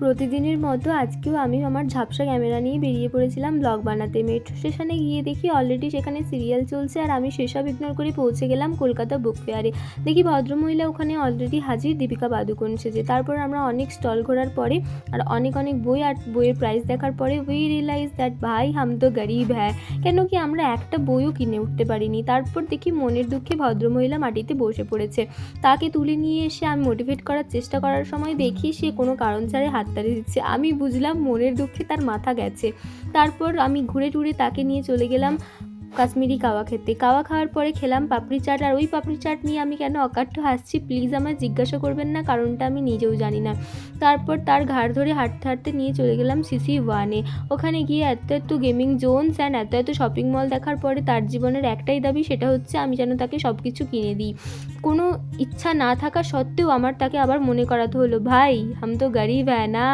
প্রতিদিনের মতো আজকেও আমি আমার ঝাপসা ক্যামেরা নিয়ে বেরিয়ে পড়েছিলাম ব্লগ বানাতে। মেট্রো স্টেশনে গিয়ে দেখি অলরেডি সেখানে সিরিয়াল চলছে, আর আমি সেসব ইগনোর করে পৌঁছে গেলাম কলকাতা বুক ফেয়ারে। দেখি ভদ্রমহিলা ওখানে অলরেডি হাজির, দীপিকা পাদুকোণ সেজে। তারপর আমরা অনেক স্টল ঘোরার পরে আর অনেক বই আর বইয়ের প্রাইস দেখার পরে উই রিয়েলাইজ দ্যাট ভাই হাম তো গরিব হ্যায়, কেন কি আমরা একটা বইও কিনে উঠতে পারিনি। তারপর দেখি মনের দুঃখে ভদ্রমহিলা মাটিতে বসে পড়েছে। তাকে তুলে নিয়ে এসে আমি মোটিভেট করার চেষ্টা করার সময় দেখি সে কোনো কারণ ছাড়াই হাততালি দিচ্ছে। আমি বুঝলাম মনের দুঃখে তার মাথা গেছে। তারপর আমি ঘুরে টুরে তাকে নিয়ে চলে গেলাম কাশ্মীরি কাওয়া খেতে। কাওয়া খাওয়ার পরে খেলাম পাপড়ি চাট, আর ওই পাপড়ি চাট নিয়ে আমি কেন অকাট্য হাসছি প্লিজ আমায় জিজ্ঞাসা করবেন না, কারণটা আমি নিজেও জানি না। তারপর তার ঘাড় ধরে হাঁটতে হাঁটতে নিয়ে চলে গেলাম CC1-এ। ওখানে গিয়ে এত গেমিং জোনস অ্যান্ড এত শপিং মল দেখার পরে তার জীবনের একটাই দাবি, সেটা হচ্ছে আমি যেন তাকে সব কিছু কিনে দিই। কোনো ইচ্ছা না থাকা সত্ত্বেও আমার তাকে আবার মনে করাতে হলো, ভাই হাম তো গরিব হ্যায় না।